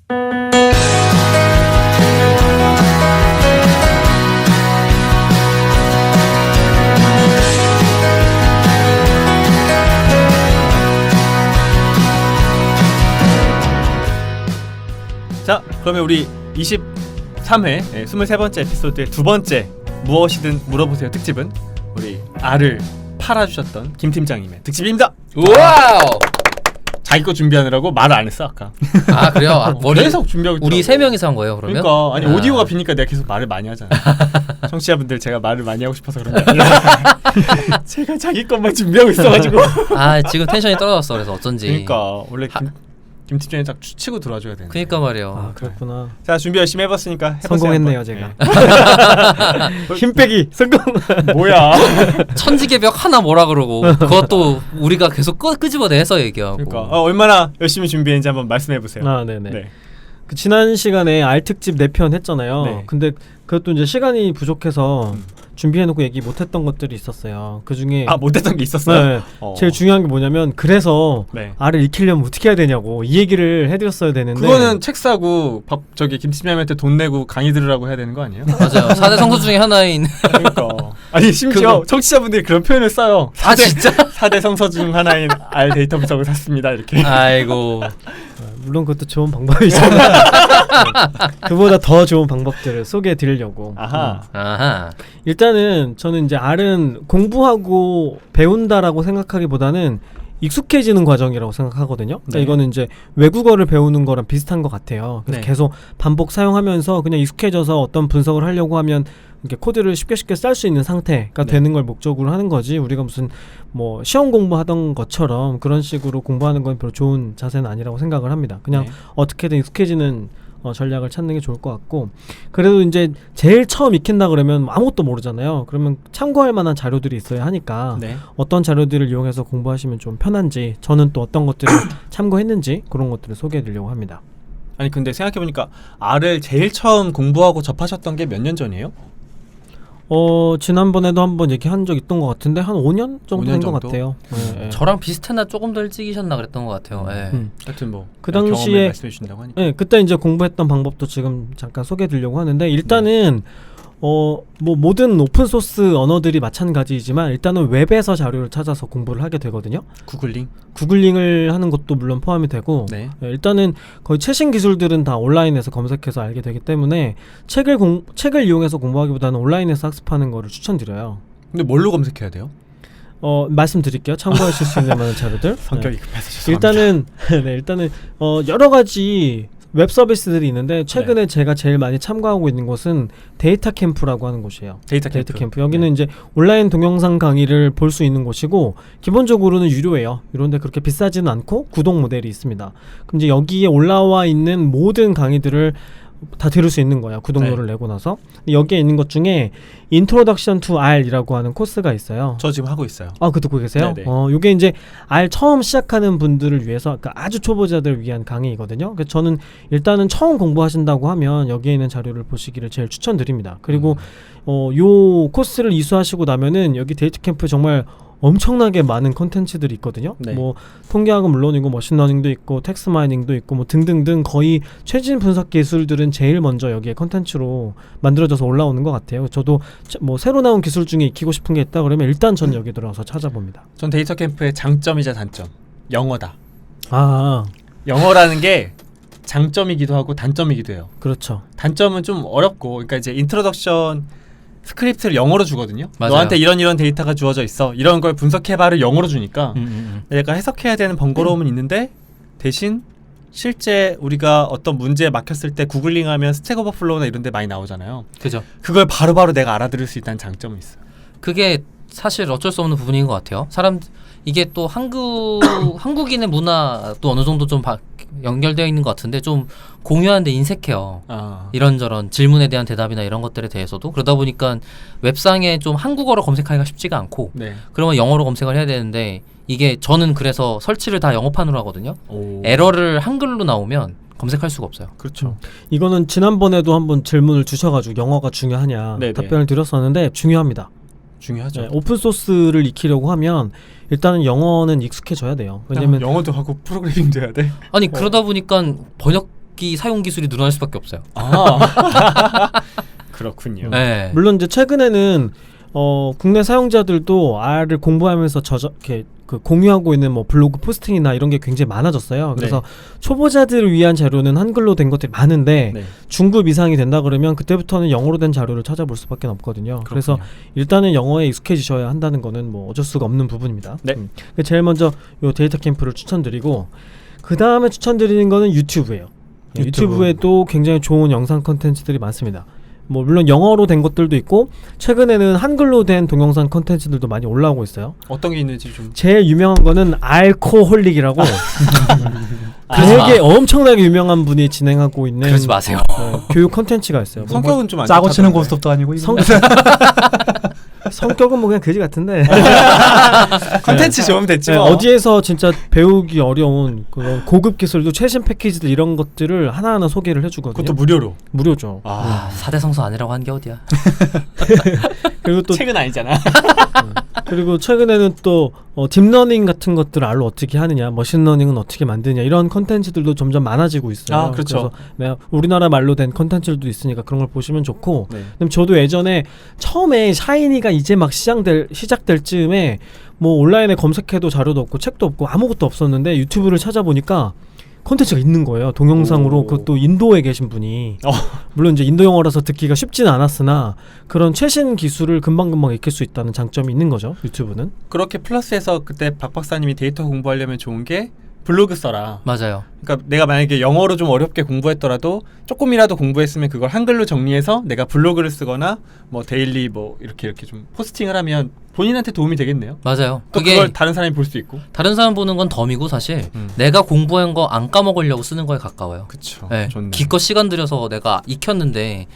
자, 그러면 우리 23회 23번째 에피소드의 두 번째 무엇이든 물어보세요 특집은 우리 알을 팔아주셨던 김 팀장님의 특집입니다. 와우! 자기 거 준비하느라고 말을 안 했어 아까. 아 그래요? 아, 계속 준비하고 우리 세 명이서 한 거예요 그러면? 그러니까 아니 오디오가 비니까 내가 계속 말을 많이 하잖아. 청취자분들 제가 말을 많이 하고 싶어서 그런 게 아니라 제가 자기 것만 준비하고 있어가지고 아 지금 텐션이 떨어졌어. 그래서 어쩐지. 그러니까 원래 김 팀장이 딱 치고 들어와줘야 되는데. 그러니까 말이에요. 아 그렇구나. 자 준비 열심히 해봤으니까 해보세요. 성공했네요 제가. 힘 빼기 성공. 뭐야? 천지개벽 하나 뭐라 그러고 그것도 우리가 계속 끄집어내서 얘기하고. 그러니까 얼마나 열심히 준비했는지 한번 말씀해보세요. 아 네네. 네. 그 지난 시간에 알 특집 4편 했잖아요. 네. 근데 그것도 이제 시간이 부족해서 준비해놓고 얘기 못했던 것들이 있었어요. 그 중에 못했던 게 있었어요? 네, 제일 중요한 게 뭐냐면 그래서 네. 알을 익히려면 어떻게 해야 되냐고 이 얘기를 해드렸어야 되는데 그거는 책 사고 김 팀장님한테 돈 내고 강의 들으라고 해야 되는 거 아니에요? 맞아요. 4대 성소 중에 하나인. 그러니까 아니 심지어 청취자분들이 그런 표현을 써요. 아 진짜? 4대 성서 중 하나인 알 데이터 분석을 샀습니다 이렇게. 아이고. 물론 그것도 좋은 방법이지만 그보다 더 좋은 방법들을 소개해 드리려고. 아하. 일단은 저는 이제 알은 공부하고 배운다라고 생각하기보다는 익숙해지는 과정이라고 생각하거든요. 그러니까 네. 이거는 이제 외국어를 배우는 거랑 비슷한 것 같아요. 그래서 네. 계속 반복 사용하면서 그냥 익숙해져서 어떤 분석을 하려고 하면 이렇게 코드를 쉽게 쌀 수 있는 상태가 네. 되는 걸 목적으로 하는 거지. 우리가 무슨 뭐 시험 공부하던 것처럼 그런 식으로 공부하는 건 별로 좋은 자세는 아니라고 생각을 합니다. 그냥 네. 어떻게든 익숙해지는 전략을 찾는 게 좋을 것 같고, 그래도 이제 제일 처음 익힌다 그러면 아무것도 모르잖아요. 그러면 참고할 만한 자료들이 있어야 하니까 네. 어떤 자료들을 이용해서 공부하시면 좀 편한지, 저는 또 어떤 것들을 참고했는지 그런 것들을 소개해 드리려고 합니다. 아니 근데 생각해보니까 R을 제일 처음 공부하고 접하셨던 게 몇 년 전이에요? 지난번에도 한번 얘기한 적 있던 것 같은데 한 5년 정도 5년 된 것 정도? 같아요. 네. 저랑 비슷했나 조금 덜 찍이셨나 그랬던 것 같아요. 네. 하여튼 뭐 그 경험을 당시에 말씀해 주신다고 하니까. 네, 그때 이제 공부했던 방법도 지금 잠깐 소개해 드리려고 하는데, 일단은 뭐 모든 오픈 소스 언어들이 마찬가지이지만 일단은 웹에서 자료를 찾아서 공부를 하게 되거든요. 구글링을 하는 것도 물론 포함이 되고, 네. 일단은 거의 최신 기술들은 다 온라인에서 검색해서 알게 되기 때문에 책을 이용해서 공부하기보다는 온라인에서 학습하는 거를 추천드려요. 근데 뭘로 검색해야 돼요? 말씀드릴게요. 참고하실 수 있는 많은 자료들. 성격이 급해서 죄송합니다. 일단은 여러 가지 웹 서비스들이 있는데, 최근에 제가 제일 많이 참고하고 있는 곳은 데이터 캠프라고 하는 곳이에요. 데이터 캠프. 여기는 이제 온라인 동영상 강의를 볼 수 있는 곳이고, 기본적으로는 유료예요. 유료인데 그렇게 비싸지는 않고 구독 모델이 있습니다. 그럼 이제 여기에 올라와 있는 모든 강의들을 다 들을 수 있는 거야, 구독료를 내고 나서. 여기에 있는 것 중에 Introduction to R이라고 하는 코스가 있어요. 저 지금 하고 있어요. 그 듣고 계세요? 네네. 요게 이제 R 처음 시작하는 분들을 위해서, 그러니까 아주 초보자들을 위한 강의거든요. 그래서 저는 일단은 처음 공부하신다고 하면 여기에 있는 자료를 보시기를 제일 추천드립니다. 그리고 요 코스를 이수하시고 나면은 여기 데이터 캠프 정말 엄청나게 많은 컨텐츠들이 있거든요. 네. 뭐 통계학은 물론이고 머신러닝도 있고 텍스트 마이닝도 있고 뭐 등등등, 거의 최신 분석 기술들은 제일 먼저 여기에 컨텐츠로 만들어져서 올라오는 것 같아요. 저도 뭐 새로 나온 기술 중에 익히고 싶은 게 있다 그러면 일단 전 여기 들어가서 찾아봅니다. 전 데이터 캠프의 장점이자 단점, 영어다. 영어라는 게 장점이기도 하고 단점이기도 해요. 그렇죠. 단점은 좀 어렵고, 그러니까 이제 인트로덕션 스크립트를 영어로 주거든요. 맞아요. 너한테 이런 데이터가 주어져 있어. 이런 걸 분석해봐를 영어로 주니까 내가 해석해야 되는 번거로움은 있는데, 대신 실제 우리가 어떤 문제에 막혔을 때 구글링하면 스택 오버플로우나 이런 데 많이 나오잖아요. 그죠. 그걸 바로바로 내가 알아들을 수 있다는 장점이 있어요. 그게 사실 어쩔 수 없는 부분인 것 같아요. 이게 또 한국인의 문화도 어느 정도 좀 연결되어 있는 것 같은데, 좀 공유하는데 인색해요. 이런저런 질문에 대한 대답이나 이런 것들에 대해서도. 그러다 보니까 웹상에 좀 한국어로 검색하기가 쉽지가 않고, 네. 그러면 영어로 검색을 해야 되는데, 이게 저는 그래서 설치를 다 영어판으로 하거든요. 에러를 한글로 나오면 검색할 수가 없어요. 그렇죠. 이거는 지난번에도 한번 질문을 주셔가지고 영어가 중요하냐 네네. 답변을 드렸었는데, 중요합니다. 중요하죠. 네, 오픈 소스를 익히려고 하면 일단은 영어는 익숙해져야 돼요. 왜냐면 영어도 하고 프로그래밍도 해야 돼. 아니 그러다 보니까 읽기 사용 기술이 늘어날 수밖에 없어요. 그렇군요. 네. 물론 이제 최근에는 국내 사용자들도 R을 공부하면서 이렇게 그 공유하고 있는 뭐 블로그 포스팅이나 이런 게 굉장히 많아졌어요. 그래서 초보자들을 위한 자료는 한글로 된 것들이 많은데 중급 이상이 된다 그러면 그때부터는 영어로 된 자료를 찾아볼 수밖에 없거든요. 그렇군요. 그래서 일단은 영어에 익숙해지셔야 한다는 거는 뭐 어쩔 수가 없는 부분입니다. 네. 제일 먼저 요 데이터 캠프를 추천드리고 그 다음에 추천드리는 거는 유튜브예요. 유튜브에도 굉장히 좋은 영상 컨텐츠들이 많습니다. 뭐 물론 영어로 된 것들도 있고 최근에는 한글로 된 동영상 컨텐츠들도 많이 올라오고 있어요. 어떤 게 있는지 좀. 제일 유명한 거는 알코홀릭이라고 되게 엄청나게 유명한 분이 진행하고 있는 그러지 마세요. 교육 컨텐츠가 있어요. 성격은 좀 안 짜고 치는 고스톱도 아니고 성격은 뭐 그냥 그지 같은데 컨텐츠 좋으면 됐지 뭐. 어디에서 진짜 배우기 어려운 그런 고급 기술도 최신 패키지들 이런 것들을 하나하나 소개를 해주거든요. 그것도 무료로. 무료죠. 4대 성수 아니라고 한 게 어디야. 그리고 또 책은 아니잖아. 그리고 최근에는 또 딥러닝 같은 것들을 알로 어떻게 하느냐, 머신러닝은 어떻게 만드냐 이런 컨텐츠들도 점점 많아지고 있어요. 그렇죠. 그래서 우리나라 말로 된 컨텐츠들도 있으니까 그런 걸 보시면 좋고. 그럼 저도 예전에 처음에 샤이니가 이제 막 시작될 즈음에 뭐 온라인에 검색해도 자료도 없고 책도 없고 아무것도 없었는데 유튜브를 찾아보니까 콘텐츠가 있는 거예요. 동영상으로. 그것도 인도에 계신 분이 물론 이제 인도 영어라서 듣기가 쉽지는 않았으나 그런 최신 기술을 금방금방 익힐 수 있다는 장점이 있는 거죠. 유튜브는. 그렇게 플러스해서 그때 박 박사님이 데이터 공부하려면 좋은 게 블로그 써라. 맞아요. 그러니까 내가 만약에 영어로 좀 어렵게 공부했더라도 조금이라도 공부했으면 그걸 한글로 정리해서 내가 블로그를 쓰거나 뭐 데일리 뭐 이렇게 좀 포스팅을 하면 본인한테 도움이 되겠네요. 맞아요. 또 그걸 다른 사람이 볼 수 있고. 다른 사람 보는 건 덤이고 사실 내가 공부한 거 안 까먹으려고 쓰는 거에 가까워요. 그렇죠. 네. 기껏 시간 들여서 내가 익혔는데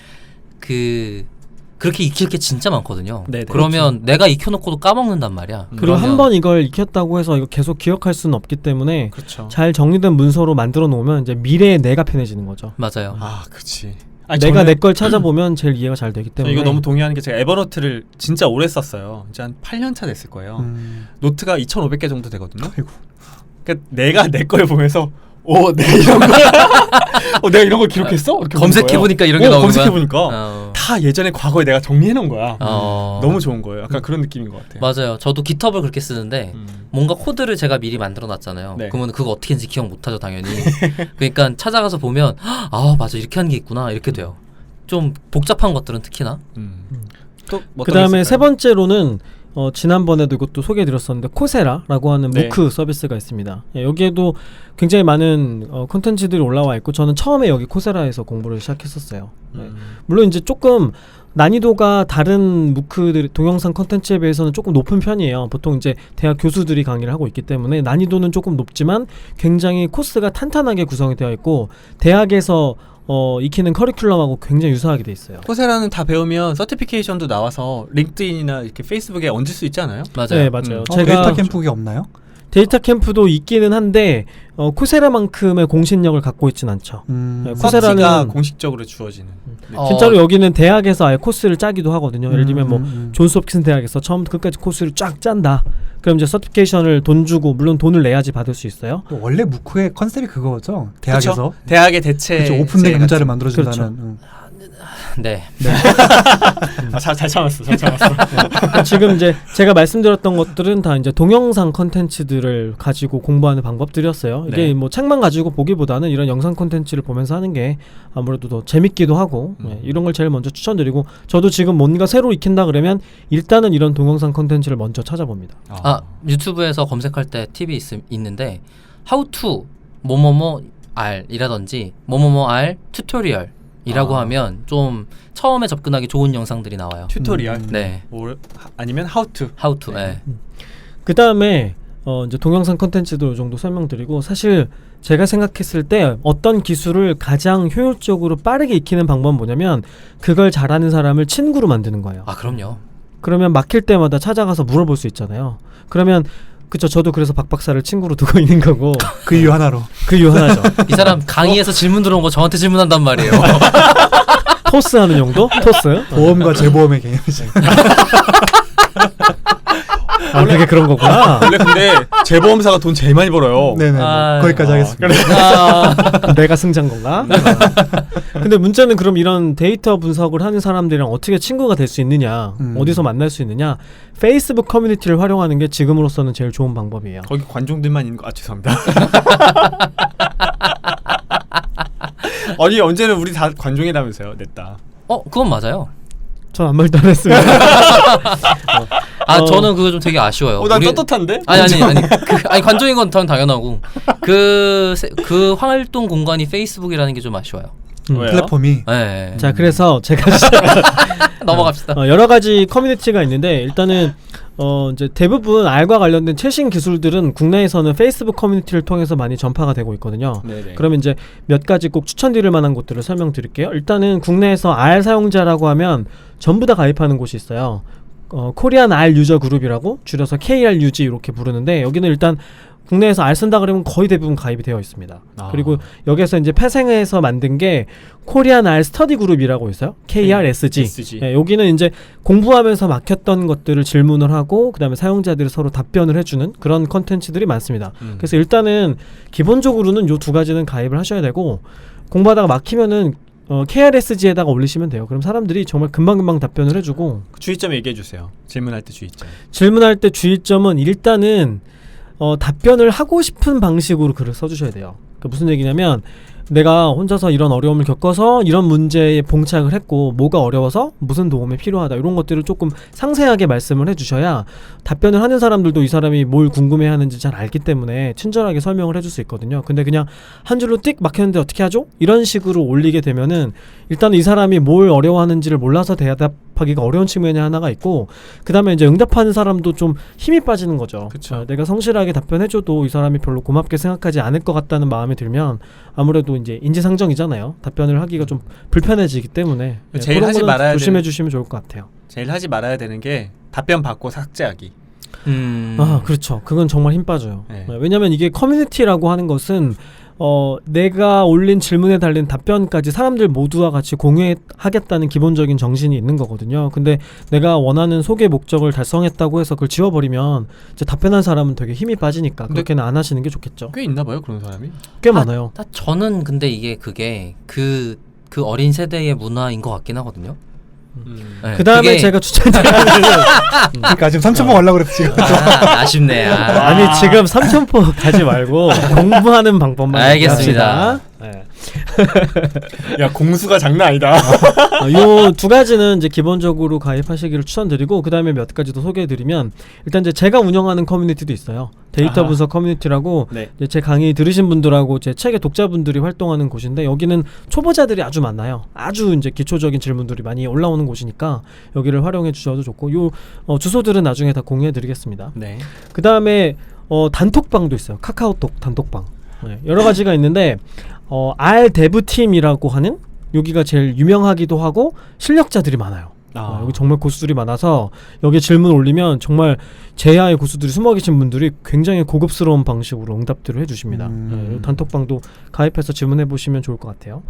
그렇게 익힐 게 진짜 많거든요. 네네, 그러면 내가 익혀놓고도 까먹는단 말이야. 그리고 한 번 이걸 익혔다고 해서 이거 계속 기억할 수는 없기 때문에 그렇죠. 잘 정리된 문서로 만들어 놓으면 이제 미래의 내가 편해지는 거죠. 맞아요. 그렇지. 내가 내 걸 찾아보면 제일 이해가 잘 되기 때문에. 이거 너무 동의하는 게 제가 에버노트를 진짜 오래 썼어요. 이제 한 8년 차 됐을 거예요. 노트가 2,500개 정도 되거든요. 그러니까 내가 내 걸 보면서 내가 이런 거 내가 이런 걸 기록했어? 이렇게 검색해보니까 이런 게 나오는 거야? 검색해보니까 다 예전에 과거에 내가 정리해놓은 거야. 너무 좋은 거예요. 약간 그런 느낌인 것 같아요. 맞아요. 저도 깃허브를 그렇게 쓰는데 뭔가 코드를 제가 미리 만들어놨잖아요. 그러면 그거 어떻게 했는지 기억 못하죠 당연히. 그러니까 찾아가서 보면 맞아 이렇게 하는 게 있구나 이렇게 돼요. 좀 복잡한 것들은 특히나. 또 그 다음에 세 번째로는 지난번에도 이것도 소개해드렸었는데 코세라라고 하는 무크 서비스가 있습니다. 여기에도 굉장히 많은 콘텐츠들이 올라와 있고 저는 처음에 여기 코세라에서 공부를 시작했었어요. 물론 이제 조금 난이도가 다른 무크들 동영상 콘텐츠에 비해서는 조금 높은 편이에요. 보통 이제 대학 교수들이 강의를 하고 있기 때문에 난이도는 조금 높지만 굉장히 코스가 탄탄하게 구성이 되어 있고 대학에서 익히는 커리큘럼하고 굉장히 유사하게 돼 있어요. 코세라는 다 배우면 서티피케이션도 나와서 링크드인이나 이렇게 페이스북에 얹을 수 있지 않아요? 맞아요. 네, 맞아요. 제가 데이터 캠프가 없나요? 데이터 캠프도 있기는 한데 코세라만큼의 공신력을 갖고 있진 않죠. 코세라는 공식적으로 주어지는. 진짜로 여기는 대학에서 아예 코스를 짜기도 하거든요. 예를 들면 뭐 존스 홉킨스 대학에서 처음부터 끝까지 코스를 쫙 짠다. 그럼 이제 서티피케이션을 돈 주고 물론 돈을 내야지 받을 수 있어요. 원래 무크의 컨셉이 그거죠. 대학에서. 그쵸? 대학의 대체. 그쵸, 오픈된 강좌를 만들어준다는. 네. 잘 참았어. 지금 이제 제가 말씀드렸던 것들은 다 이제 동영상 컨텐츠들을 가지고 공부하는 방법들이었어요. 이게 뭐 책만 가지고 보기보다는 이런 영상 컨텐츠를 보면서 하는 게 아무래도 더 재밌기도 하고 이런 걸 제일 먼저 추천드리고 저도 지금 뭔가 새로 익힌다 그러면 일단은 이런 동영상 컨텐츠를 먼저 찾아봅니다. 유튜브에서 검색할 때 팁이 있는데 How to 뭐뭐뭐 R이라든지 뭐뭐뭐 R 튜토리얼 이라고 하면 좀 처음에 접근하기 좋은 영상들이 나와요. 튜토리얼? 네. 아니면 how to? 네. 그 다음에 이제 동영상 컨텐츠도 이 정도 설명드리고 사실 제가 생각했을 때 어떤 기술을 가장 효율적으로 빠르게 익히는 방법은 뭐냐면 그걸 잘하는 사람을 친구로 만드는 거예요. 그럼요. 그러면 막힐 때마다 찾아가서 물어볼 수 있잖아요. 그러면 그쵸. 저도 그래서 박 박사를 친구로 두고 있는 거고. 그 이유 하나로. 그 이유 하나죠. 이 사람 강의에서 질문 들어온 거 저한테 질문한단 말이에요. 토스하는 용도? 토스? 보험과 재보험의 개념이지. 아, 그게 그런 거구나. 원래 근데 재보험사가 돈 제일 많이 벌어요. 네네. 거기까지 하겠습니다. 내가 승자인 건가? 근데 문제는 그럼 이런 데이터 분석을 하는 사람들이랑 어떻게 친구가 될 수 있느냐, 어디서 만날 수 있느냐? 페이스북 커뮤니티를 활용하는 게 지금으로서는 제일 좋은 방법이에요. 거기 관종들만 있는 거. 아 죄송합니다. 아니 언제는 우리 다 관종이라면서요, 냈다. 그건 맞아요. 전 아무 말도 안 했습니다. 저는 그거 좀 되게 아쉬워요. 난 떳떳한데? 아니 관종인 건 당연하고 그 활동 공간이 페이스북이라는 게 좀 아쉬워요. 플랫폼이. 네. 자, 그래서 제가 넘어갑시다. 여러 가지 커뮤니티가 있는데 일단은 이제 대부분 R과 관련된 최신 기술들은 국내에서는 페이스북 커뮤니티를 통해서 많이 전파가 되고 있거든요. 네네. 그러면 이제 몇 가지 꼭 추천드릴 만한 곳들을 설명드릴게요. 일단은 국내에서 R 사용자라고 하면 전부 다 가입하는 곳이 있어요. 코리안 R 유저 그룹이라고 줄여서 KRUG 이렇게 부르는데 여기는 일단 국내에서 R 쓴다 그러면 거의 대부분 가입이 되어 있습니다. 그리고 여기서 이제 폐생해서 만든 게 코리안 R 스터디 그룹이라고 있어요. KRSG. 네, 여기는 이제 공부하면서 막혔던 것들을 질문을 하고 그다음에 사용자들이 서로 답변을 해주는 그런 컨텐츠들이 많습니다. 그래서 일단은 기본적으로는 요 두 가지는 가입을 하셔야 되고 공부하다가 막히면은 KRSG에다가 올리시면 돼요. 그럼 사람들이 정말 금방금방 답변을 해주고. 주의점 얘기해 주세요. 질문할 때 주의점. 질문할 때 주의점은 일단은 답변을 하고 싶은 방식으로 글을 써주셔야 돼요. 그러니까 무슨 얘기냐면 내가 혼자서 이런 어려움을 겪어서 이런 문제에 봉착을 했고 뭐가 어려워서 무슨 도움이 필요하다 이런 것들을 조금 상세하게 말씀을 해주셔야 답변을 하는 사람들도 이 사람이 뭘 궁금해하는지 잘 알기 때문에 친절하게 설명을 해줄 수 있거든요. 근데 그냥 한 줄로 띡 막혔는데 어떻게 하죠? 이런 식으로 올리게 되면은 일단 이 사람이 뭘 어려워하는지를 몰라서 대답하기가 어려운 측면이 하나가 있고 그 다음에 이제 응답하는 사람도 좀 힘이 빠지는 거죠. 내가 성실하게 답변해줘도 이 사람이 별로 고맙게 생각하지 않을 것 같다는 마음이 들면 아무래도 이제 인지상정이잖아요. 답변을 하기가 좀 불편해지기 때문에 제일 하지 말아야 조심해 주시면 좋을 것 같아요. 제일 하지 말아야 되는 게 답변 받고 삭제하기. 그렇죠. 그건 정말 힘 빠져요. 네. 왜냐면 이게 커뮤니티라고 하는 것은 내가 올린 질문에 달린 답변까지 사람들 모두와 같이 공유하겠다는 기본적인 정신이 있는 거거든요. 근데 내가 원하는 소개 목적을 달성했다고 해서 그걸 지워버리면 이제 답변한 사람은 되게 힘이 빠지니까 그렇게는 안 하시는 게 좋겠죠. 꽤 있나 봐요, 그런 사람이. 꽤 많아요. 저는 근데 이게 그게 그 어린 세대의 문화인 것 같긴 하거든요. 네, 그 다음에 제가 추천드리는 그러니까 지금 삼천포 가려고 그랬지 지금. 아쉽네. 아니 지금 삼천포 가지 말고 공부하는 방법만 알겠습니다. 네. 야 공수가 장난 아니다. 요 두 가지는 이제 기본적으로 가입하시기를 추천드리고 그 다음에 몇 가지 더 소개해드리면 일단 이제 제가 운영하는 커뮤니티도 있어요. 데이터 분석 커뮤니티라고 이제 제 강의 들으신 분들하고 제 책의 독자분들이 활동하는 곳인데 여기는 초보자들이 아주 많아요. 아주 이제 기초적인 질문들이 많이 올라오는 곳이니까 여기를 활용해 주셔도 좋고 요 주소들은 나중에 다 공유해드리겠습니다. 그 다음에 단톡방도 있어요. 카카오톡 단톡방. 여러 가지가 있는데 R 데브팀이라고 하는 여기가 제일 유명하기도 하고 실력자들이 많아요. 여기 정말 고수들이 많아서 여기 질문 올리면 정말 제야의 고수들이 숨어 계신 분들이 굉장히 고급스러운 방식으로 응답들을 해주십니다. 단톡방도 가입해서 질문해 보시면 좋을 것 같아요.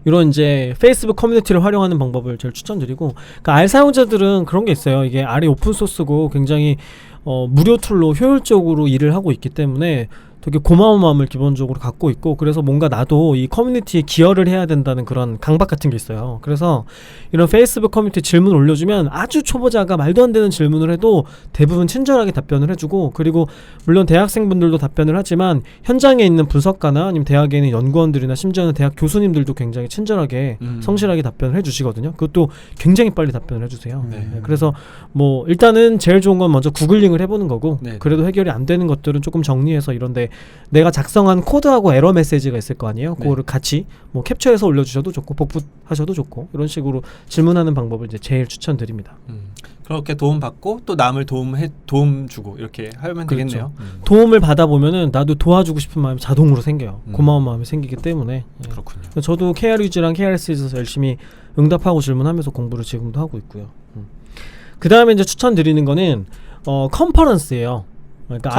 이런 이제 페이스북 커뮤니티를 활용하는 방법을 제일 추천드리고 그러니까 R 사용자들은 그런 게 있어요. 이게 R이 오픈소스고 굉장히 무료 툴로 효율적으로 일을 하고 있기 때문에 되게 고마운 마음을 기본적으로 갖고 있고 그래서 뭔가 나도 이 커뮤니티에 기여를 해야 된다는 그런 강박 같은 게 있어요. 그래서 이런 페이스북 커뮤니티 질문 올려주면 아주 초보자가 말도 안 되는 질문을 해도 대부분 친절하게 답변을 해주고 그리고 물론 대학생분들도 답변을 하지만 현장에 있는 분석가나 아니면 대학에 있는 연구원들이나 심지어는 대학 교수님들도 굉장히 친절하게 성실하게 답변을 해주시거든요. 그것도 굉장히 빨리 답변을 해주세요. 그래서 뭐 일단은 제일 좋은 건 먼저 구글링을 해보는 거고 그래도 해결이 안 되는 것들은 조금 정리해서 이런데 내가 작성한 코드하고 에러 메시지가 있을 거 아니에요. 그거를 같이 뭐 캡처해서 올려주셔도 좋고 복붙하셔도 좋고 이런 식으로 질문하는 방법을 이제 제일 추천드립니다. 그렇게 도움 받고 또 남을 도움 주고 이렇게 하면 되겠네요. 도움을 받아 보면은 나도 도와주고 싶은 마음이 자동으로 생겨요. 고마운 마음이 생기기 때문에. 그렇군요. 저도 KRUG랑 KRS에서 열심히 응답하고 질문하면서 공부를 지금도 하고 있고요. 그 다음에 이제 추천드리는 거는 컨퍼런스예요. 그러니까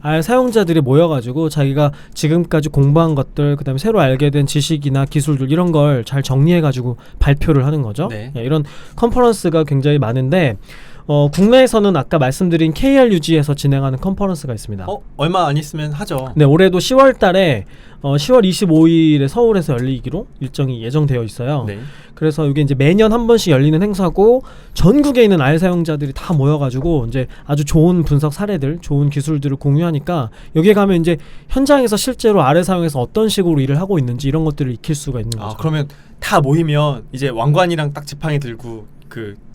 R 사용자들이 모여가지고 자기가 지금까지 공부한 것들 그다음에 새로 알게 된 지식이나 기술들 이런 걸 잘 정리해가지고 발표를 하는 거죠. 이런 컨퍼런스가 굉장히 많은데 국내에서는 아까 말씀드린 KRUG에서 진행하는 컨퍼런스가 있습니다. 얼마 안 있으면 하죠. 네, 올해도 10월 달에 10월 25일에 서울에서 열리기로 일정이 예정되어 있어요. 네. 그래서 이게 이제 매년 한 번씩 열리는 행사고 전국에 있는 R 사용자들이 다 모여가지고 이제 아주 좋은 분석 사례들, 좋은 기술들을 공유하니까 여기에 가면 이제 현장에서 실제로 R을 사용해서 어떤 식으로 일을 하고 있는지 이런 것들을 익힐 수가 있는 거죠. 그러면 다 모이면 이제 왕관이랑 딱 지팡이 들고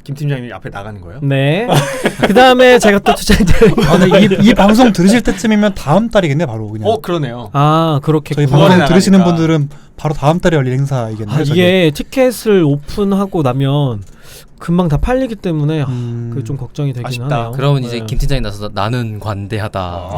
김 팀장님이 앞에 나가는 거예요? 네. 그 다음에 제가 또 추천드릴 이 방송 들으실 때쯤이면 다음 달이겠네 바로 그냥. 그러네요. 그렇게 저희 방송 들으시는 분들은 바로 다음 달에 열릴 행사이겠네요. 이게 티켓을 오픈하고 나면 금방 다 팔리기 때문에 그 좀 걱정이 되긴 아쉽다. 하네요. 그러면 이제 김 팀장이 나서서 나는 관대하다.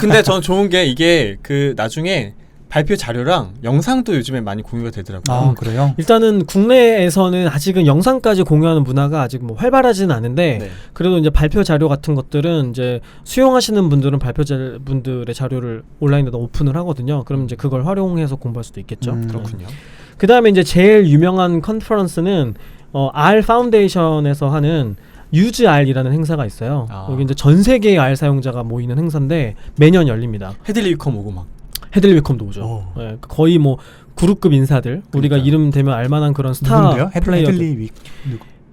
근데 저는 좋은 게 이게 나중에 발표 자료랑 영상도 요즘에 많이 공유가 되더라고요. 그래요? 일단은 국내에서는 아직은 영상까지 공유하는 문화가 아직 뭐 활발하지는 않은데 네. 그래도 이제 발표 자료 같은 것들은 이제 수용하시는 분들은 분들의 자료를 온라인에다 오픈을 하거든요. 그럼 이제 그걸 활용해서 공부할 수도 있겠죠. 그렇군요. 그 다음에 이제 제일 유명한 컨퍼런스는 R 파운데이션에서 하는 유즈 R이라는 행사가 있어요. 여기 이제 전 세계의 R 사용자가 모이는 행사인데 매년 열립니다. 헤들리 위컴 오고 막. 헤들리 위컴도 오죠. 네, 거의 뭐 그룹급 인사들 우리가 이름 되면 알만한 그런 스타 플레이어들.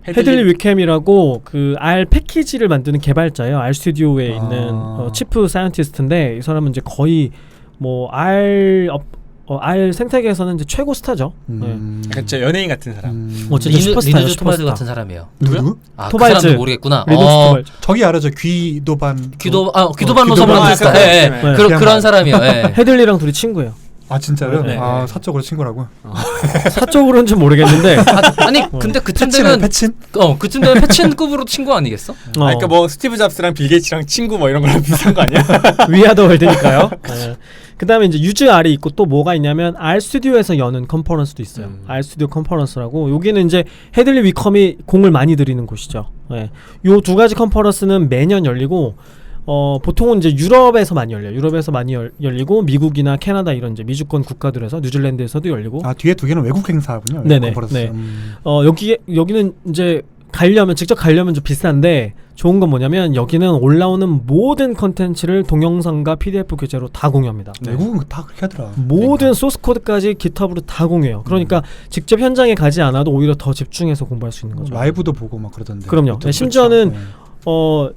헤들리 위캠이라고 그 R 패키지를 만드는 개발자예요. R 스튜디오에 있는 치프 사이언티스트인데 이 사람은 이제 거의 뭐 R 생태계에서는 이제 최고 스타죠. 진짜 연예인 같은 사람. 진짜 슈퍼스타예요. 리누즈 토발드 같은 사람이에요. 누구? 그 사람도 모르겠구나. 저기 알아죠. 귀도반 노선만 비슷해. 그런 사람이요. 헤들리랑 둘이 친구예요. 진짜요? 네. 사적으로 친구라고? 사적으로는 좀 모르겠는데. 근데 그쯤 되면 그쯤 되면 패친급으로 친구 아니겠어? 그러니까 뭐 스티브 잡스랑 빌 게이츠랑 친구 뭐 이런 거랑 비슷한 거 아니야? 위아더 월드니까요. 그 다음에 이제 유즈 R이 있고 또 뭐가 있냐면 R 스튜디오에서 여는 컨퍼런스도 있어요. R 스튜디오 컨퍼런스라고 여기는 이제 헤들리 위컴이 공을 많이 들이는 곳이죠. 요 두 가지 컨퍼런스는 매년 열리고 보통은 이제 유럽에서 많이 열려요. 유럽에서 많이 열리고 미국이나 캐나다 이런 이제 미주권 국가들에서 뉴질랜드에서도 열리고. 뒤에 두 개는 외국 행사군요. 네네. 네. 여기는 이제 직접 가려면 좀 비싼데 좋은 건 뭐냐면 여기는 올라오는 모든 컨텐츠를 동영상과 PDF 교재로 다 공유합니다. 외국은 다 그렇게 하더라. 모든 소스 코드까지 GitHub으로 다 공유해요. 그러니까 직접 현장에 가지 않아도 오히려 더 집중해서 공부할 수 있는 거죠. 라이브도 보고 막 그러던데. 그럼요. 심지어는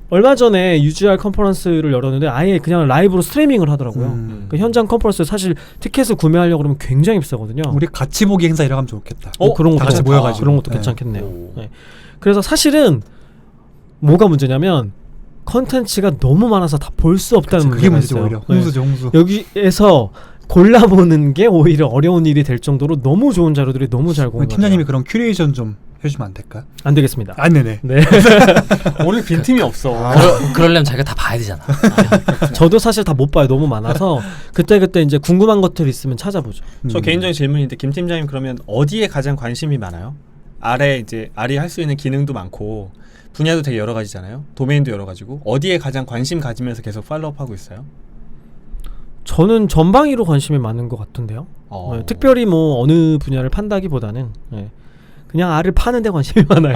얼마 전에 UGR 컨퍼런스를 열었는데 아예 그냥 라이브로 스트리밍을 하더라고요. 그 현장 컨퍼런스 사실 티켓을 구매하려고 그러면 굉장히 비싸거든요. 우리 같이 보기 행사 이라고 하면 좋겠다. 그런 것도 같이 모여가지고 그런 것도 괜찮겠네요. 그래서 사실은 뭐가 문제냐면 컨텐츠가 너무 많아서 다 볼 수 없다는 그게 문제가 문제죠. 있어요. 오히려 홍수죠, 홍수. 여기에서 골라보는 게 오히려 어려운 일이 될 정도로 너무 좋은 자료들이 너무 잘 공유돼요. 팀장님이 그런 큐레이션 좀 해주면 안 될까? 안 되겠습니다. 네네. 네. 오늘 빈틈이 없어. 그러려면 자기가 다 봐야 되잖아. 저도 사실 다 못 봐요. 너무 많아서 그때 이제 궁금한 것들 있으면 찾아보죠. 저 개인적인 질문인데 김 팀장님 그러면 어디에 가장 관심이 많아요? R이 할 수 있는 기능도 많고 분야도 되게 여러 가지잖아요. 도메인도 여러 가지고 어디에 가장 관심 가지면서 계속 팔로우업하고 있어요? 저는 전방위로 관심이 많은 것 같은데요. 특별히 뭐 어느 분야를 판다기보다는 그냥 R을 파는 데 관심이 많아요.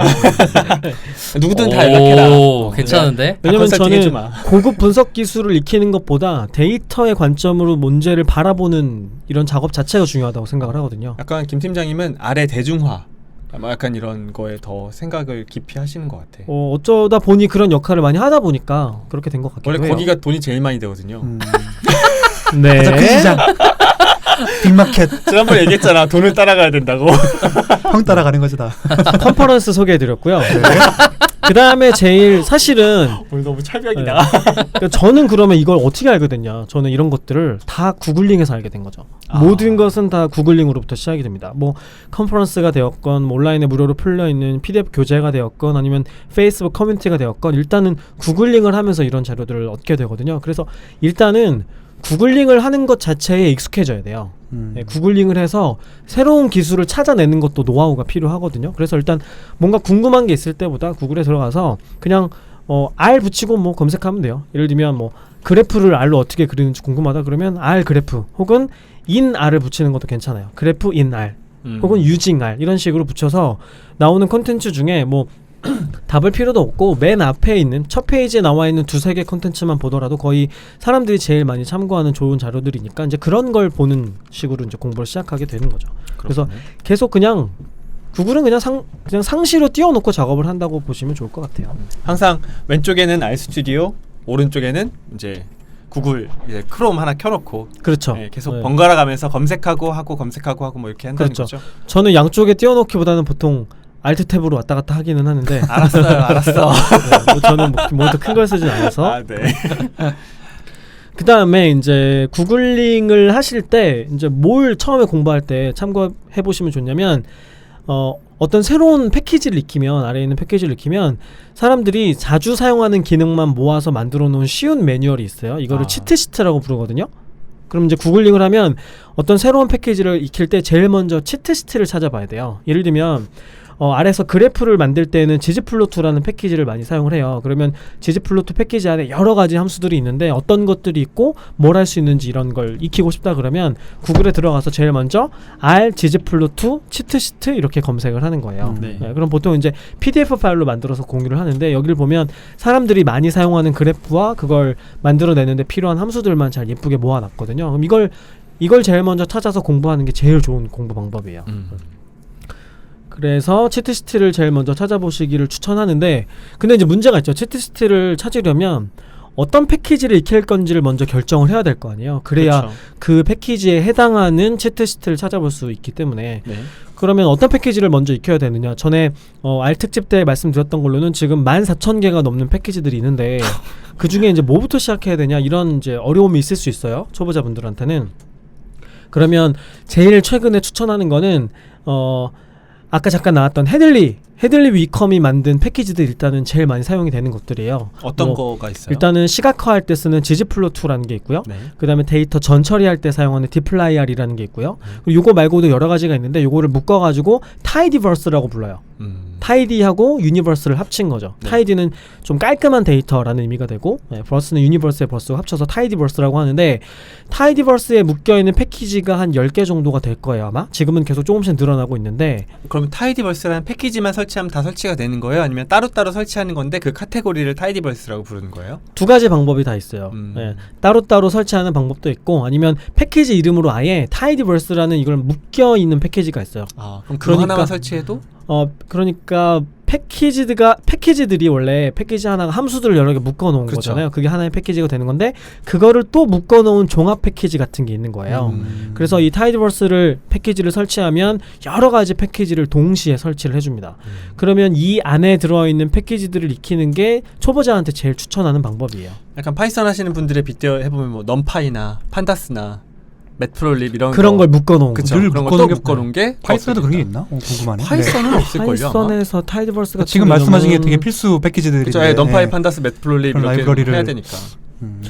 누구든 다 연락해라. 괜찮은데? 왜냐면 저는 고급 분석 기술을 익히는 것보다 데이터의 관점으로 문제를 바라보는 이런 작업 자체가 중요하다고 생각을 하거든요. 약간 김 팀장님은 R의 대중화 약간 이런 거에 더 생각을 깊이 하시는 것 같아. 어쩌다 보니 그런 역할을 많이 하다 보니까 그렇게 된 것 같기도 원래 해요. 거기가 돈이 제일 많이 되거든요. 네. 가장 큰 시장. 빅마켓. 지난번에 얘기했잖아. 돈을 따라가야 된다고. 형 따라가는 거지 다. 컨퍼런스 소개해드렸고요. 그 다음에 제일 사실은 오늘 너무 찰벽이다. 그러니까 저는 그러면 이걸 어떻게 알게 됐냐. 저는 이런 것들을 다 구글링해서 알게 된 거죠. 모든 것은 다 구글링으로부터 시작이 됩니다. 뭐 컨퍼런스가 되었건 뭐 온라인에 무료로 풀려있는 PDF 교재가 되었건 아니면 페이스북 커뮤니티가 되었건 일단은 구글링을 하면서 이런 자료들을 얻게 되거든요. 그래서 일단은 구글링을 하는 것 자체에 익숙해져야 돼요. 구글링을 해서 새로운 기술을 찾아내는 것도 노하우가 필요하거든요. 그래서 일단 뭔가 궁금한 게 있을 때보다 구글에 들어가서 그냥 R 붙이고 뭐 검색하면 돼요. 예를 들면 뭐 그래프를 R로 어떻게 그리는지 궁금하다 그러면 R 그래프 혹은 in R을 붙이는 것도 괜찮아요. 그래프 in R 혹은 using R 이런 식으로 붙여서 나오는 콘텐츠 중에 뭐 답을 필요도 없고 맨 앞에 있는 첫 페이지에 나와 있는 2-3개 콘텐츠만 보더라도 거의 사람들이 제일 많이 참고하는 좋은 자료들이니까 이제 그런 걸 보는 식으로 이제 공부를 시작하게 되는 거죠. 그래서 계속 그냥 구글은 그냥 상시로 띄워놓고 작업을 한다고 보시면 좋을 것 같아요. 항상 왼쪽에는 RStudio, 오른쪽에는 이제 구글 이제 크롬 하나 켜놓고 그렇죠. 네, 계속 번갈아 가면서 검색하고 하고 뭐 이렇게 한다는 그렇죠. 거죠. 저는 양쪽에 띄워놓기보다는 보통 알트 탭으로 왔다 갔다 하기는 하는데 알았어. 뭐 저는 모두 큰 걸 쓰진 않아서. 네. 그 다음에 이제 구글링을 하실 때 이제 뭘 처음에 공부할 때 참고해 보시면 좋냐면 어떤 새로운 패키지를 익히면 아래에 있는 패키지를 익히면 사람들이 자주 사용하는 기능만 모아서 만들어 놓은 쉬운 매뉴얼이 있어요. 이거를 치트시트라고 부르거든요. 그럼 이제 구글링을 하면 어떤 새로운 패키지를 익힐 때 제일 먼저 치트시트를 찾아봐야 돼요. 예를 들면 아래서 그래프를 만들 때는 지즈플로트라는 패키지를 많이 사용을 해요. 그러면 지즈플로트 패키지 안에 여러 가지 함수들이 있는데 어떤 것들이 있고 뭘 할 수 있는지 이런 걸 익히고 싶다 그러면 구글에 들어가서 제일 먼저 R 지즈플로트 치트시트 이렇게 검색을 하는 거예요. 네, 그럼 보통 이제 PDF 파일로 만들어서 공유를 하는데 여기를 보면 사람들이 많이 사용하는 그래프와 그걸 만들어내는데 필요한 함수들만 잘 예쁘게 모아놨거든요. 그럼 이걸 제일 먼저 찾아서 공부하는 게 제일 좋은 공부 방법이에요. 그래서 치트시트를 제일 먼저 찾아보시기를 추천하는데 근데 이제 문제가 있죠. 치트시트를 찾으려면 어떤 패키지를 익힐 건지를 먼저 결정을 해야 될 거 아니에요. 그래야 그렇죠. 그 패키지에 해당하는 치트시트를 찾아볼 수 있기 때문에 그러면 어떤 패키지를 먼저 익혀야 되느냐. 전에 R 특집 때 말씀드렸던 걸로는 지금 14,000개가 넘는 패키지들이 있는데 그 중에 이제 뭐부터 시작해야 되냐 이런 이제 어려움이 있을 수 있어요. 초보자분들한테는. 그러면 제일 최근에 추천하는 거는 아까 잠깐 나왔던 헤들리 위컴이 만든 패키지들 일단은 제일 많이 사용이 되는 것들이에요. 어떤 거가 있어요? 일단은 시각화할 때 쓰는 지즈플로트라는 게 있고요. 그 다음에 데이터 전 처리할 때 사용하는 디플라이알이라는 게 있고요. 그리고 요거 말고도 여러 가지가 있는데 요거를 묶어가지고 타이디버스라고 불러요. 타이디하고 유니버스를 합친 거죠. 타이디는 좀 깔끔한 데이터라는 의미가 되고 버스는 유니버스의 버스가 합쳐서 타이디버스라고 하는데 타이디버스에 묶여있는 패키지가 한 10개 정도가 될 거예요 아마. 지금은 계속 조금씩 늘어나고 있는데 그럼 타이디버스라는 패키지만 설치하면 다 설치가 되는 거예요? 아니면 따로따로 설치하는 건데 그 카테고리를 타이디버스라고 부르는 거예요? 두 가지 방법이 다 있어요. 따로따로 설치하는 방법도 있고 아니면 패키지 이름으로 아예 타이디버스라는 이걸 묶여있는 패키지가 있어요. 그럼 그거 하나만 설치해도? 그러니까 패키지들이 원래 패키지 하나가 함수들을 여러 개 묶어 놓은 거잖아요. 그게 하나의 패키지가 되는 건데 그거를 또 묶어 놓은 종합 패키지 같은 게 있는 거예요. 그래서 이 타이드버스를 패키지를 설치하면 여러 가지 패키지를 동시에 설치를 해줍니다. 그러면 이 안에 들어있는 패키지들을 익히는 게 초보자한테 제일 추천하는 방법이에요. 약간 파이썬 하시는 분들의 빗대어 해보면 뭐 넘파이나 판다스나 매트플롤립 이런 그런 걸 묶어놓은 거죠. 늘 묶어놓은 게 파이썬에도 그런 게 있나? 궁금하네. 파이썬은 없을걸요. 파이썬에서 타이드버스가 지금 말씀하신 게 되게 필수 패키지들인데 그렇죠. 넘파이, 판다스, 매트플롤립 이렇게 라이브러리를 해야 되니까.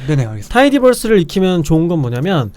네네 알겠습니다. 타이디버스를 익히면 좋은 건 뭐냐면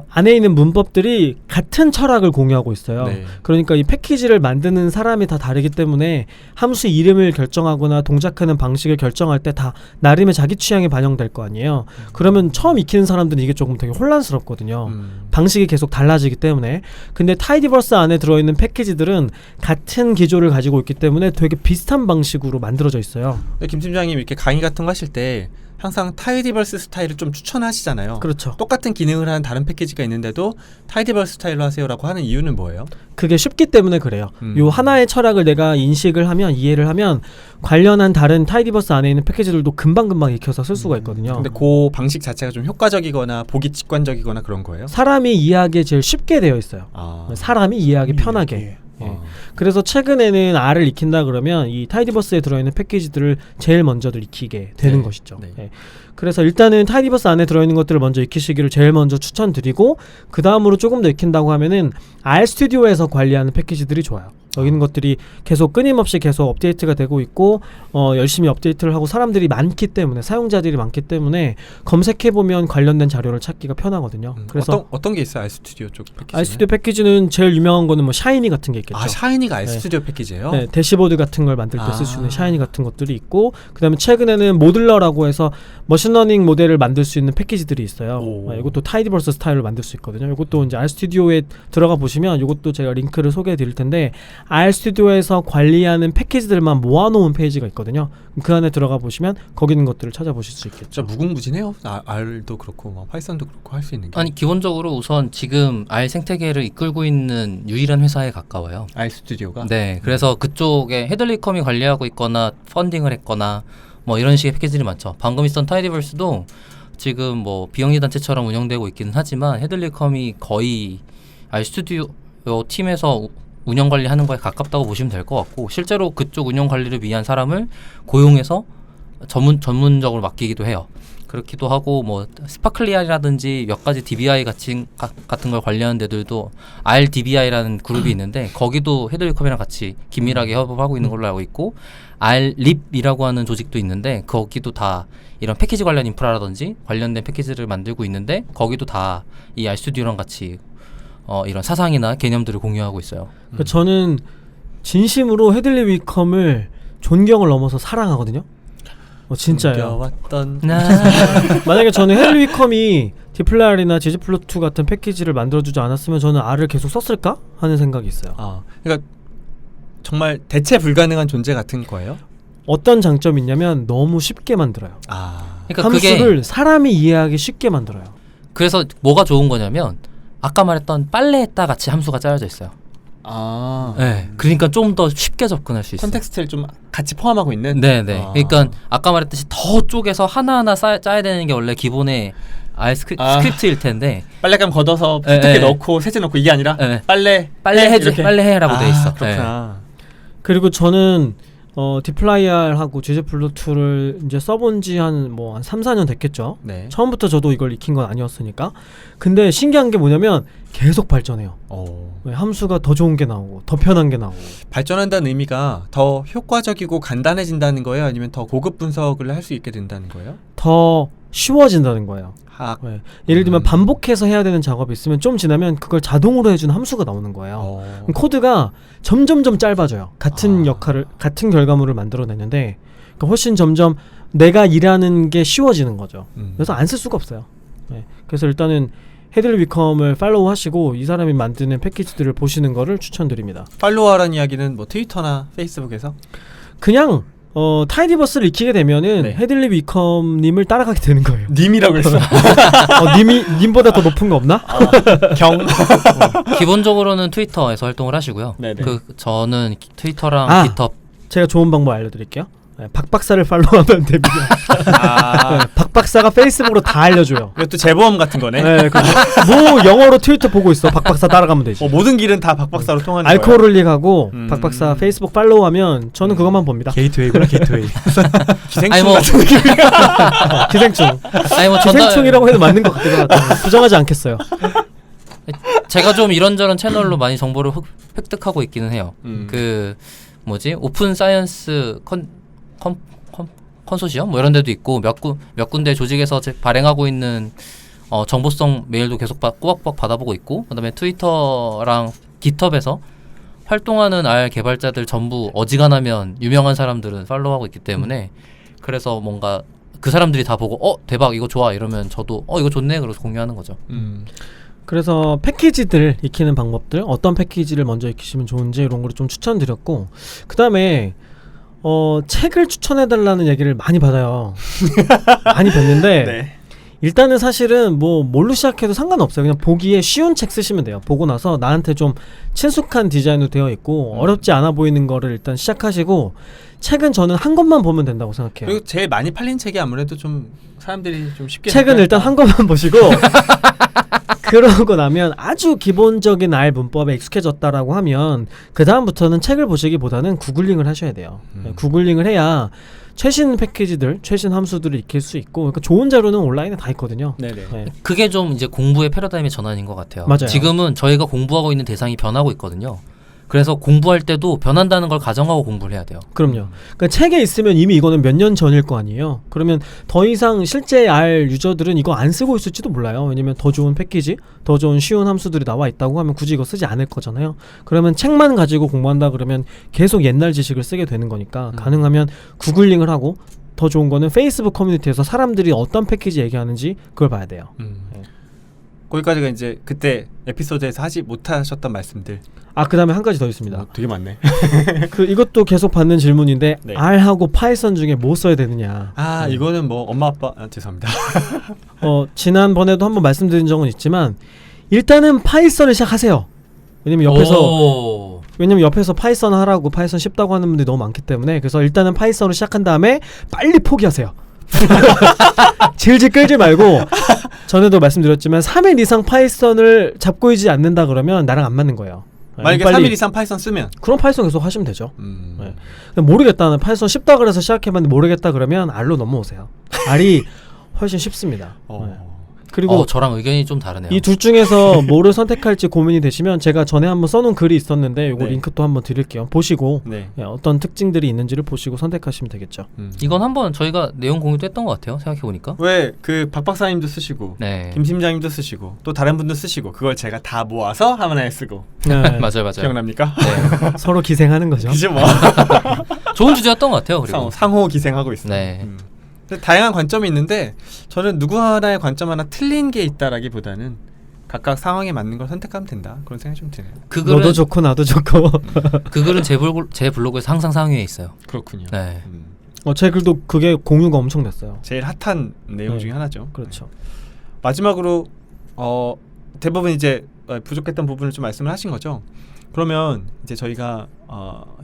안에 있는 문법들이 같은 철학을 공유하고 있어요. 그러니까 이 패키지를 만드는 사람이 다 다르기 때문에 함수 이름을 결정하거나 동작하는 방식을 결정할 때 다 나름의 자기 취향이 반영될 거 아니에요. 그러면 처음 익히는 사람들은 이게 조금 되게 혼란스럽거든요. 방식이 계속 달라지기 때문에. 근데 타이디버스 안에 들어있는 패키지들은 같은 기조를 가지고 있기 때문에 되게 비슷한 방식으로 만들어져 있어요. 김 팀장님 이렇게 강의 같은 거 하실 때 항상 타이디버스 스타일을 좀 추천하시잖아요. 그렇죠. 똑같은 기능을 하는 다른 패키지가 있는데도 타이디버스 스타일로 하세요라고 하는 이유는 뭐예요? 그게 쉽기 때문에 그래요. 요 하나의 철학을 내가 인식을 하면 이해를 하면 관련한 다른 타이디버스 안에 있는 패키지들도 금방금방 익혀서 쓸 수가 있거든요. 근데 그 방식 자체가 좀 효과적이거나 보기 직관적이거나 그런 거예요? 사람이 이해하기에 제일 쉽게 되어 있어요. 사람이 이해하기 편하게. 그래서 최근에는 R을 익힌다 그러면 이 타이디버스에 들어있는 패키지들을 제일 먼저들 익히게 되는 것이죠. 그래서 일단은 타이디버스 안에 들어있는 것들을 먼저 익히시기를 제일 먼저 추천드리고 그 다음으로 조금 더 익힌다고 하면은 RStudi오에서 관리하는 패키지들이 좋아요. 여기 있는 것들이 계속 끊임없이 계속 업데이트가 되고 있고 열심히 업데이트를 하고 사람들이 많기 때문에 사용자들이 많기 때문에 검색해보면 관련된 자료를 찾기가 편하거든요. 그래서 어떤 게 있어요? RStudio 쪽 패키지는? RStudio 패키지는 제일 유명한 거는 뭐 샤이니 같은 게 있겠죠. 샤이니가 RStudio 패키지예요? 네, 대시보드 같은 걸 만들 때 쓸 수 있는 샤이니 같은 것들이 있고 그 다음에 최근에는 모듈러라고 해서 머신러닝 모델을 만들 수 있는 패키지들이 있어요. 이것도 타이디버스 스타일로 만들 수 있거든요. 이것도 이제 RStudio에 들어가 보시면 이것도 제가 링크를 소개해 드릴 텐데 RStudi오에서 관리하는 패키지들만 모아놓은 페이지가 있거든요. 그 안에 들어가 보시면 거기 있는 것들을 찾아보실 수 있겠죠. 진짜 무궁무진해요. R도 그렇고 막 파이썬도 그렇고 할 수 있는 게. 아니 기본적으로 우선 지금 R 생태계를 이끌고 있는 유일한 회사에 가까워요. RStudi오가. 네, 그래서 그쪽에 헤들리컴이 관리하고 있거나 펀딩을 했거나 뭐 이런 식의 패키지들이 많죠. 방금 있던 타이디버스도 지금 뭐 비영리 단체처럼 운영되고 있기는 하지만 헤들리컴이 거의 RStudio 팀에서 운영 관리하는 거에 가깝다고 보시면 될 것 같고 실제로 그쪽 운영 관리를 위한 사람을 고용해서 전문적으로 맡기기도 해요. 그렇기도 하고 뭐 스파클리아라든지 몇 가지 DBI 같은 걸 관리하는 데들도 RDBI라는 그룹이 있는데 거기도 헤들리컴이랑 같이 긴밀하게 협업하고 있는 걸로 알고 있고 RLIP이라고 하는 조직도 있는데 거기도 다 이런 패키지 관련 인프라라든지 관련된 패키지를 만들고 있는데 거기도 다 이 RStudi오랑 같이 이런 사상이나 개념들을 공유하고 있어요. 그러니까 저는 진심으로 헤들리 위컴을 존경을 넘어서 사랑하거든요. 진짜요. 왔던 만약에 저는 헤들리 위컴이 디플라이나 지즈플로2 같은 패키지를 만들어주지 않았으면 저는 R을 계속 썼을까 하는 생각이 있어요. 그러니까 정말 대체 불가능한 존재 같은 거예요? 어떤 장점이 있냐면 너무 쉽게 만들어요. 그러니까 함수를 그게 사람이 이해하기 쉽게 만들어요. 그래서 뭐가 좋은 거냐면 아까 말했던 빨래했다 같이 함수가 짜여져 있어요. 네, 그러니까 좀 더 쉽게 접근할 수 있어요. 컨텍스트를 좀 같이 포함하고 있는. 네네. 그러니까 아까 말했듯이 더 쪼개서 하나하나 짜야 되는 게 원래 기본의 스크립트일 텐데 빨래감 걷어서 세탁기에 넣고 세제 넣고 이게 아니라 빨래해라고 돼 있어. 그렇구나. 그리고 저는 디플라이알하고 지즈플로2를 이제 써본 지 한 3, 4년 됐겠죠. 네. 처음부터 저도 이걸 익힌 건 아니었으니까. 근데 신기한 게 뭐냐면 계속 발전해요. 함수가 더 좋은 게 나오고 더 편한 게 나오고. 발전한다는 의미가 더 효과적이고 간단해진다는 거예요? 아니면 더 고급 분석을 할 수 있게 된다는 거예요? 더 쉬워진다는 거예요. 네. 예를 들면 반복해서 해야 되는 작업이 있으면 좀 지나면 그걸 자동으로 해주는 함수가 나오는 거예요. 그럼 코드가 점점점 짧아져요. 같은 역할을 같은 결과물을 만들어내는데 그러니까 훨씬 점점 내가 일하는 게 쉬워지는 거죠. 그래서 안 쓸 수가 없어요. 네. 그래서 일단은 헤들리 위컴을 팔로우 하시고 이 사람이 만드는 패키지들을 보시는 거를 추천드립니다. 팔로우하라는 이야기는 뭐 트위터나 페이스북에서? 그냥 타이디버스를 익히게 되면은 헤들리 위컴님을 따라가게 되는 거예요. 님이라고 했어. 님보다 더 높은 거 없나? 기본적으로는 트위터에서 활동을 하시고요. 저는 트위터랑 깃허브. 제가 좋은 방법 알려드릴게요. 박 박사를 팔로우하면 됩니다. 박 박사가 페이스북으로 다 알려줘요. 이것도 재보험 같은 거네. 뭐 영어로 트위터 보고 있어. 박 박사 따라가면 되지. 모든 길은 다 박 박사로 통하는 거야. 알코올릭하고 박 박사 페이스북 팔로우하면 저는 그것만 봅니다. 게이트웨이구나 게이트웨이. 기생충 같은 느낌이야. 기생충. 기생충이라고 해도 맞는 것 같기도 하고 부정하지 않겠어요. 제가 좀 이런저런 채널로 많이 정보를 획득하고 있기는 해요. 오픈 사이언스 컨소시엄 뭐 이런 데도 있고 몇 군데 조직에서 발행하고 있는 정보성 메일도 계속 꼬박꼬박 받아보고 있고 그다음에 트위터랑 깃허브에서 활동하는 R 개발자들 전부 어지간하면 유명한 사람들은 팔로우하고 있기 때문에 그래서 뭔가 그 사람들이 다 보고 대박 이거 좋아 이러면 저도 이거 좋네 그래서 공유하는 거죠. 그래서 패키지들 익히는 방법들 어떤 패키지를 먼저 익히시면 좋은지 이런 거를 좀 추천드렸고 그 다음에 책을 추천해달라는 얘기를 많이 받아요. 많이 뵀는데 일단은 사실은 뭘로 시작해도 상관없어요. 그냥 보기에 쉬운 책 쓰시면 돼요. 보고 나서 나한테 좀 친숙한 디자인으로 되어 있고 어렵지 않아 보이는 거를 일단 시작하시고 책은 저는 한 권만 보면 된다고 생각해요. 그리고 제일 많이 팔린 책이 아무래도 좀 사람들이 좀 쉽게 책은 일단 한 권만 보시고 그러고 나면 아주 기본적인 R 문법에 익숙해졌다라고 하면 그 다음부터는 책을 보시기보다는 구글링을 하셔야 돼요. 구글링을 해야 최신 패키지들, 최신 함수들을 익힐 수 있고 그러니까 좋은 자료는 온라인에 다 있거든요. 그게 좀 이제 공부의 패러다임의 전환인 것 같아요. 맞아요. 지금은 저희가 공부하고 있는 대상이 변하고 있거든요. 그래서 공부할 때도 변한다는 걸 가정하고 공부를 해야 돼요. 그럼요. 그러니까 책에 있으면 이미 이거는 몇 년 전일 거 아니에요. 그러면 더 이상 실제 R 유저들은 이거 안 쓰고 있을지도 몰라요. 왜냐면 더 좋은 패키지, 더 좋은 쉬운 함수들이 나와 있다고 하면 굳이 이거 쓰지 않을 거잖아요. 그러면 책만 가지고 공부한다 그러면 계속 옛날 지식을 쓰게 되는 거니까 가능하면 구글링을 하고 더 좋은 거는 페이스북 커뮤니티에서 사람들이 어떤 패키지 얘기하는지 그걸 봐야 돼요. 거기까지가 이제 그때 에피소드에서 하지 못하셨던 말씀들. 아 그다음에 한 가지 더 있습니다. 되게 많네. 그 이것도 계속 받는 질문인데 네. R하고 파이썬 중에 뭐 써야 되느냐. 이거는 뭐 엄마 아빠 죄송합니다. 지난번에도 한번 말씀드린 적은 있지만 일단은 파이썬을 시작하세요. 왜냐면 옆에서 파이썬 하라고 파이썬 쉽다고 하는 분들이 너무 많기 때문에 그래서 일단은 파이썬으로 시작한 다음에 빨리 포기하세요. 질질 끌지 말고 전에도 말씀드렸지만 3일 이상 파이썬을 잡고 있지 않는다 그러면 나랑 안 맞는 거예요. 만약에 3일 이상 파이썬 쓰면 그럼 파이썬 계속 하시면 되죠. 모르겠다 는 파이썬 쉽다 그래서 시작해봤는데 모르겠다 그러면 R로 넘어오세요. R이 훨씬 쉽습니다. 그리고 저랑 의견이 좀 다르네요. 이 둘 중에서 뭐를 선택할지 고민이 되시면 제가 전에 한번 써놓은 글이 있었는데 요거 네. 링크 또 한번 드릴게요. 보시고 네. 어떤 특징들이 있는지를 보시고 선택하시면 되겠죠. 이건 한번 저희가 내용 공유도 했던 것 같아요. 생각해보니까. 왜 그 박 박사님도 쓰시고 네. 김 팀장님도 쓰시고 또 다른 분도 쓰시고 그걸 제가 다 모아서 하나에 쓰고 네. 맞아요. 기억납니까? 네. 서로 기생하는 거죠. 그죠 뭐. 좋은 주제였던 것 같아요. 그리고 상호 기생하고 있어요. 네. 다양한 관점이 있는데 저는 누구 하나의 관점 하나 틀린 게 있다라기보다는 각각 상황에 맞는 걸 선택하면 된다 그런 생각이 좀 드네요. 그 글은, 너도 좋고 나도 좋고. 그 글은 제 블로그에서 항상 상위에 있어요. 그렇군요. 네. 제 글도 그게 공유가 엄청 됐어요. 제일 핫한 내용 중에 하나죠. 그렇죠. 마지막으로 대부분 이제 부족했던 부분을 좀 말씀을 하신 거죠. 그러면 이제 저희가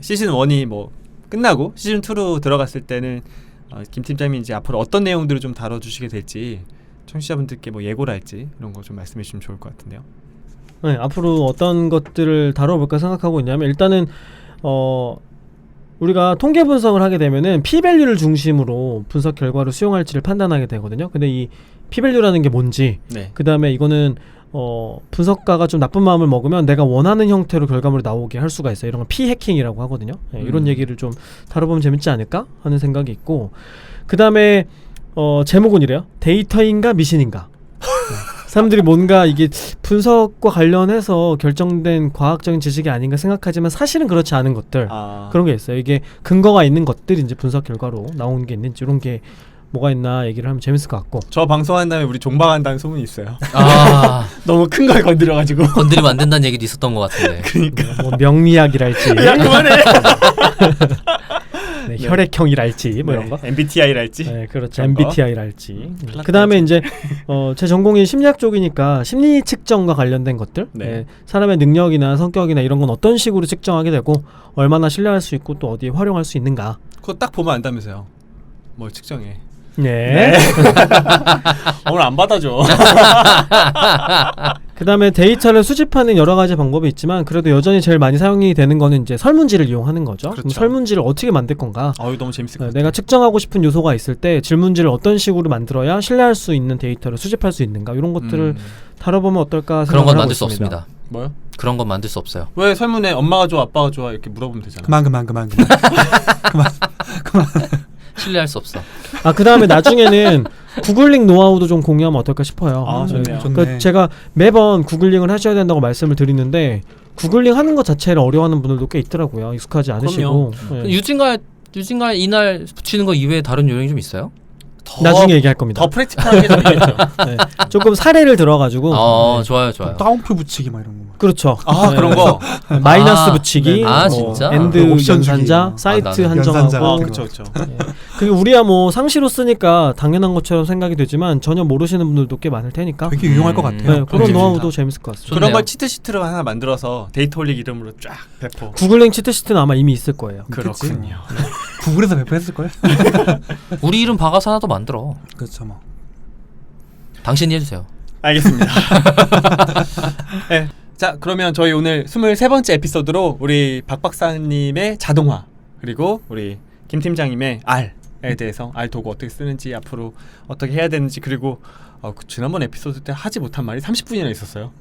시즌 1이 뭐 끝나고 시즌 2로 들어갔을 때는 김 팀장님이 이제 앞으로 어떤 내용들을 좀 다뤄주시게 될지 청취자분들께 뭐 예고를 할지 이런 거 좀 말씀해 주시면 좋을 것 같은데요. 네, 앞으로 어떤 것들을 다뤄볼까 생각하고 있냐면 일단은 우리가 통계 분석을 하게 되면은 p-밸류를 중심으로 분석 결과를 수용할지를 판단하게 되거든요. 근데 이 p-밸류라는 게 뭔지, 네. 그 다음에 이거는 분석가가 좀 나쁜 마음을 먹으면 내가 원하는 형태로 결과물이 나오게 할 수가 있어요. 이런 걸 p-해킹이라고 하거든요. 네, 이런 얘기를 좀 다뤄보면 재밌지 않을까 하는 생각이 있고, 그 다음에 제목은 이래요. 데이터인가 미신인가. 사람들이 뭔가 이게 분석과 관련해서 결정된 과학적인 지식이 아닌가 생각하지만 사실은 그렇지 않은 것들, 그런 게 있어요. 이게 근거가 있는 것들이 이제 분석 결과로 나오는 게 있는지 이런 게 뭐가 있나 얘기를 하면 재밌을 것 같고. 저 방송한 다음에 우리 종방한다는 소문이 있어요. 너무 큰 걸 건드려가지고 건드리면 안 된다는 얘기도 있었던 것 같은데. 그러니까 뭐 명리학이랄지 야 그만해. 네, 혈액형이랄지 뭐 이런 거. MBTI랄지. 네, 그렇죠. 그런 거. MBTI랄지. 그 다음에 이제 제 전공이 심리학 쪽이니까 심리 측정과 관련된 것들, 네. 사람의 능력이나 성격이나 이런 건 어떤 식으로 측정하게 되고 얼마나 신뢰할 수 있고 또 어디에 활용할 수 있는가. 그거 딱 보면 안다면서요. 뭘 측정해. 네. 오늘 안 받아줘. 그 다음에 데이터를 수집하는 여러 가지 방법이 있지만 그래도 여전히 제일 많이 사용이 되는 거는 이제 설문지를 이용하는 거죠. 그렇죠. 그럼 설문지를 어떻게 만들 건가? 너무 재밌을 것 같아요. 내가 측정하고 싶은 요소가 있을 때 질문지를 어떤 식으로 만들어야 신뢰할 수 있는 데이터를 수집할 수 있는가? 이런 것들을 다뤄보면 어떨까 그런 건 생각을 하고 만들 수 있습니다. 없습니다. 뭐요? 그런 건 만들 수 없어요. 왜 설문에 엄마가 좋아 아빠가 좋아 이렇게 물어보면 되잖아. 그만. 신뢰할 수 없어. 그 다음에 나중에는 구글링 노하우도 좀 공유하면 어떨까 싶어요. 좋네요. 그러니까 제가 매번 구글링을 하셔야 된다고 말씀을 드리는데 구글링 하는 것 자체를 어려워하는 분들도 꽤 있더라고요. 익숙하지 않으시고. 네. 유진갈 이날 붙이는 거 이외에 다른 요령이 좀 있어요? 나중에 얘기할 겁니다. 더 프랙티컬한 게 좀 있겠죠. 네. 조금 사례를 들어가지고. 네. 좋아요. 따옴표 붙이기 막 이런 거. 그렇죠. 그런 거. 마이너스 붙이기, 네. 진짜? 엔드 옵션 연산자, 주기. 사이트 나는 한정하고. 그렇죠. 그게 우리야 뭐 상시로 쓰니까 당연한 것처럼 생각이 되지만 전혀 모르시는 분들도 꽤 많을 테니까. 되게 유용할 것 같아요. 네, 그런 노하우도 재밌을 것 같습니다. 그런 좋네요. 걸 치트시트로 하나 만들어서 데이터 올릭 이름으로 쫙 배포. 구글링 치트시트는 아마 이미 있을 거예요. 그렇군요. 구글에서 배포했을 걸? 우리 이름 박아서 하나 더 만들어. 그렇죠 뭐. 당신이 해주세요. 알겠습니다. 네. 자 그러면 저희 오늘 23번째 에피소드로 우리 박 박사님의 자동화 그리고 우리 김 팀장님의 R에 대해서 R 도구 어떻게 쓰는지 앞으로 어떻게 해야 되는지 그리고 그 지난번 에피소드 때 하지 못한 말이 30분이나 있었어요.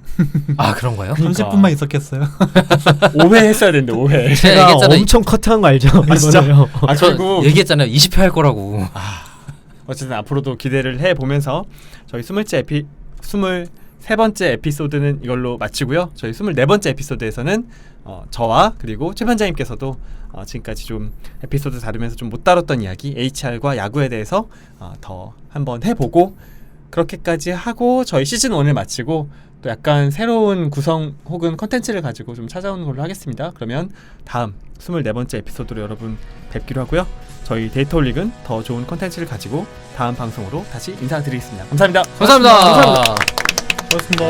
그런 거예요? 30분만 있었겠어요. 5회 했어야 되는데 5회. 제가 얘기했잖아요. 엄청 커트한 거 알죠? 진짜? 이번에요. 그리고 얘기했잖아요. 20회 할 거라고. 어쨌든 앞으로도 기대를 해보면서 저희 23번째 에피소드는 이걸로 마치고요. 저희 24번째 에피소드에서는 저와 그리고 최 편장님께서도 지금까지 좀 에피소드 다루면서 좀 못 다뤘던 이야기 HR과 야구에 대해서 더 한번 해보고 그렇게까지 하고 저희 시즌 1을 마치고 또 약간 새로운 구성 혹은 컨텐츠를 가지고 좀 찾아오는 걸로 하겠습니다. 그러면 다음 24번째 에피소드로 여러분 뵙기로 하고요. 저희 데이터홀릭은 더 좋은 컨텐츠를 가지고 다음 방송으로 다시 인사드리겠습니다. 감사합니다. 감사합니다. 감사합니다. 고맙습니다.